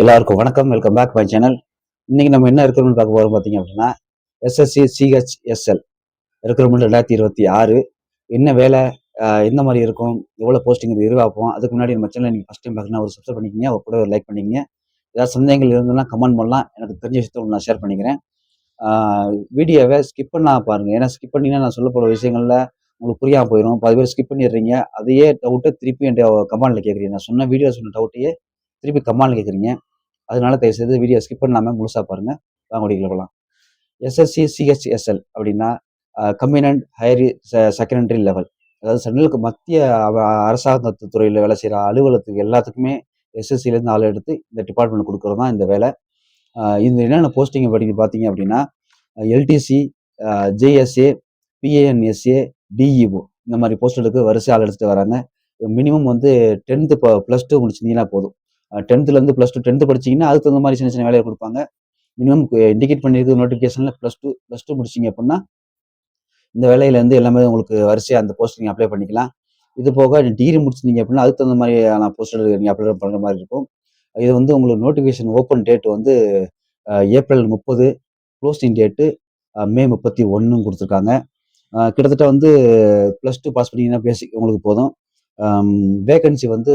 எல்லாருக்கும் வணக்கம். Welcome back my channel. இன்னைக்கு நம்ம என்ன ரெக்ரூட்மெண்ட் பார்க்க போறோம் பார்த்தீங்க அப்படின்னா, எஸ்எஸ்சி சிஹெச்எஸ்எல் ரெக்ரூட்மெண்ட் 2026. என்ன வேலை, எந்த மாதிரி இருக்கும், எவ்வளோ போஸ்டிங் பார்ப்போம். அதுக்கு முன்னாடி நம்ம சேனல் நீங்கள் ஃபஸ்ட் டைம் பார்க்கணும், ஒரு சப்ஸ்கிரைப் பண்ணிக்கிங்க, கூட ஒரு லைக் பண்ணிக்கிங்க. ஏதாவது சந்தேகங்கள் இருந்ததுன்னா கமெண்ட் பண்ணலாம். எனக்கு தெரிஞ்ச விஷயத்தை நான் ஷேர் பண்ணிக்கிறேன். வீடியோவை ஸ்கிப் பண்ணாம பாருங்க. ஏன்னா ஸ்கிப் பண்ணிங்கன்னா நான் சொல்ல போகிற விஷயங்கள்ல உங்களுக்கு புரியாமல் போயிடும். பாதி பேர் ஸ்கிப் பண்ணிடுறீங்க. அதையே டவுட்டை திருப்பி என் கமெண்ட்ல கேட்குறீங்க. நான் சொன்ன வீடியோ சொன்ன டவுட்டையே திருப்பி கமெண்ட்ல கேட்குறீங்க. அதனால தயவுசெய்து வீடியோ ஸ்கிப் பண்ணாமல் முழுசாக பாருங்க. வாங்க வீடியோக்குள்ள போகலாம். எஸ்எஸ்சி சிஹெச்எஸ்எல் அப்படின்னா கம்பைன்ட் ஹையர் செகண்டரி லெவல், அதாவது சென்ட்ரலுக்கு மத்திய அரசாங்க துறையில் வேலை செய்கிற அலுவலகத்துக்கு எல்லாத்துக்குமே எஸ்எஸ்சிலேருந்து ஆள் எடுத்து இந்த டிபார்ட்மெண்ட் கொடுக்குறது தான் இந்த வேலை. இந்த என்னென்ன போஸ்டிங் பார்த்தீங்க அப்படின்னா எல்டிசி, ஜேஎஸ்ஏ, பிஏஎன்எஸ்ஏ, டிஇஓ இந்த மாதிரி போஸ்ட்டுகளுக்கு வரிசை ஆள் எடுத்துட்டு வராங்க. மினிமம் வந்து 10th +2 முடிச்சிருந்தீங்கன்னா போதும். 10th +2 10th படிச்சிங்கன்னா அதுக்கு தகுந்த மாதிரி சின்ன சின்ன வேலையை கொடுப்பாங்க. மினிமம் இண்டிகேட் பண்ணியிருக்கு நோட்டிஃபிகேஷனில் +2 முடிச்சிங்க அப்படின்னா இந்த வேலையிலேருந்து எல்லாமே உங்களுக்கு வரிசையாக அந்த போஸ்ட் நீங்கள் அப்ளை பண்ணிக்கலாம். இது போக டிகிரி முடிச்சிருந்தீங்க அப்படின்னா அதுக்கு தகுந்த மாதிரியான போஸ்டர் நீங்கள் அப்ளை பண்ணுற மாதிரி இருக்கும். இது வந்து உங்களுக்கு நோட்டிஃபிகேஷன் ஓப்பன் டேட் வந்து ஏப்ரல் 30, க்ளோசிங் டேட்டு மே 31 கொடுத்துருக்காங்க. கிட்டத்தட்ட வந்து +2 பாஸ் பண்ணிங்கன்னா பேசிக் உங்களுக்கு போதும். வேகன்சி வந்து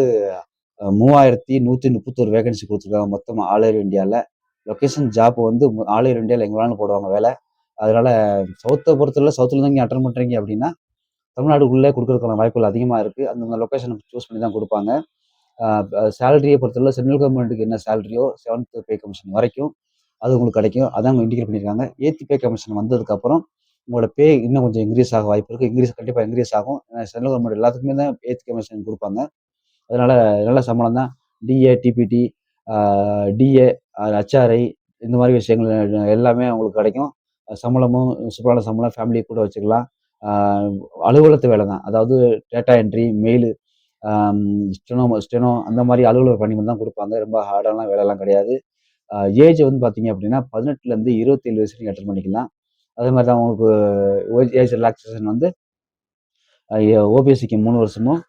3131 வேகன்சி கொடுத்துருக்காங்க மொத்தம் ஆல் ஓவர் இந்தியாவில். லொக்கேஷன் ஜாப் வந்து ஆல் ஓவர் இந்தியாவில் எங்கே வேணாலும் போடுவாங்க வேலை. அதனால சவுத்தை பொறுத்தவரை சவுத்தில் தான் நீங்கள் அட்டன் பண்ணுறீங்க அப்படின்னா தமிழ்நாடுக்குள்ளே கொடுக்குறதுக்கான வாய்ப்புகள் அதிகமாக இருக்குது. அந்தந்த லொக்கேஷனை சூஸ் பண்ணி தான் கொடுப்பாங்க. சேலரியை பொறுத்தவரை சென்ட்ரல் கவர்மெண்ட்டுக்கு என்ன சேலரியோ 7th பே கமிஷன் வரைக்கும் அது உங்களுக்கு கிடைக்கும். அதான் அவங்க இண்டிகேட் பண்ணியிருக்காங்க. 8th பே கமிஷன் வந்ததுக்கப்புறம் உங்களோட பே இன்னும் கொஞ்சம் இன்க்ரீஸ் ஆக வாய்ப்பு இருக்குது. கண்டிப்பாக இன்க்ரீஸ் ஆகும். சென்ட்ரல் கவர்மெண்ட் எல்லாத்துக்குமே தான் 8th கமிஷன் கொடுப்பாங்க. அதனால நல்ல சம்பளம் தான். டிஏ, டிபிடி, டிஏ, ஹெச்ஆர்ஐ இந்த மாதிரி விஷயங்கள் எல்லாமே அவங்களுக்கு கிடைக்கும். சம்பளமும் சூப்பரான சம்பளம், ஃபேமிலியை கூட வச்சுக்கலாம். அலுவலகத்து வேலை தான். அதாவது டேட்டா என்ட்ரி, மெயிலு, ஸ்டெனோ அந்த மாதிரி அலுவலக பணி தான் கொடுப்பாங்க. ரொம்ப ஹார்டான வேலைலாம் கிடையாது. ஏஜ் வந்து பார்த்தீங்க அப்படின்னா 18லேருந்து 27 வயசு நீங்கள் அட்டன் பண்ணிக்கலாம். அதே மாதிரி தான் உங்களுக்கு ஏஜ் ரிலாக்ஸேஷன் வந்து ஓபிஎஸ்சிக்கு 3 வருஷமும்,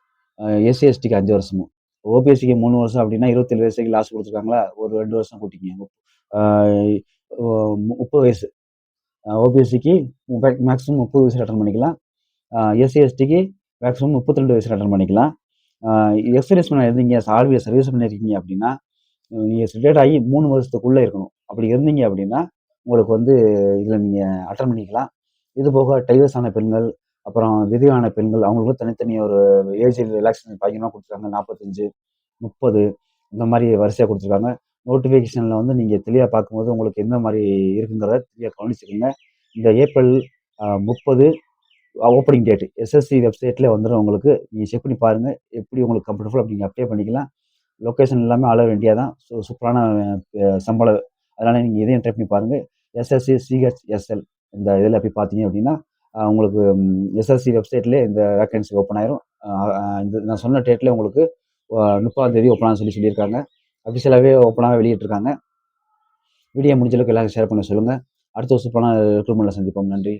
எஸ்சி எஸ்டிக்கு 5 வருஷமும். ஓபிஎஸ்சிக்கு 3 வருஷம் அப்படின்னா 27 வயசுக்கு லாஸ்ட் கொடுத்துருக்காங்களா, ஒரு 2 வருஷம் கூட்டிக்கிங்க. 30 வயசு. ஓபிஎஸ்சிக்கு மேக்ஸிமம் 30 வயசுல அட்டன் பண்ணிக்கலாம். எஸ்சி எஸ்டிக்கு மேக்ஸிமம் 32 வயசுல அட்டன் பண்ணிக்கலாம். எக்ஸ்பீரியன்ஸ் இருந்தீங்க, ஆர்பிஐ சர்வீஸ் பண்ணியிருக்கீங்க அப்படின்னா நீங்கள் ரிட்டையர்ட் ஆகி 3 வருஷத்துக்குள்ளே இருக்கணும். அப்படி இருந்தீங்க அப்படின்னா உங்களுக்கு வந்து இதில் நீங்கள் அட்டன் பண்ணிக்கலாம். இது போக டைவர்ஸான பெண்கள், அப்புறம் விதவையான பெண்கள் அவங்களுக்கு தனித்தனி ஒரு ஏஜ் ரிலாக்ஸேஷன் பயங்கரமாக கொடுத்துருக்காங்க. 45, 30 இந்த மாதிரி வரிசையாக கொடுத்துருக்காங்க. நோட்டிஃபிகேஷனில் வந்து நீங்கள் தெளிவாக பார்க்கும்போது உங்களுக்கு எந்த மாதிரி இருக்குங்கிறத தெளிவாக கவனிச்சுக்கோங்க. இந்த ஏப்ரல் 30 ஓப்பனிங் டேட் எஸ்எஸ்சி வெப்சைட்லேயே வந்துடும். உங்களுக்கு நீங்கள் செக் பண்ணி பாருங்கள். எப்படி உங்களுக்கு கம்ஃபர்டபுள் அப்படி நீங்கள் அப்ளை பண்ணிக்கலாம். லொக்கேஷன் எல்லாமே ஆல் ஓவர் இந்தியா தான். சூப்பரான சம்பளம். அதனால் நீங்கள் இதையும் ட்ரை பண்ணி பாருங்கள். எஸ்எஸ்சி சிஹெச்எஸ்எல் இந்த இதில் போய் பார்த்தீங்க அப்படின்னா உங்களுக்கு எஸ்எஸ்சி வெப்சைட்லேயே இந்த வேக்கன்சி ஓப்பன் ஆயிரும். இந்த நான் சொன்ன டேட்டில் உங்களுக்கு 30ஆம் தேதி ஓப்பன் ஆக சொல்லியிருக்காங்க. அஃபிஷியலாகவே ஓப்பனாகவே வெளியிட்டிருக்காங்க. வீடியோ முடிஞ்ச அளவுக்கு எல்லாரும் ஷேர் பண்ண சொல்லுங்கள். அடுத்த ஒரு சூப்பரான ரெக்ரூட்மெண்ட்டில் சந்திப்போம். நன்றி.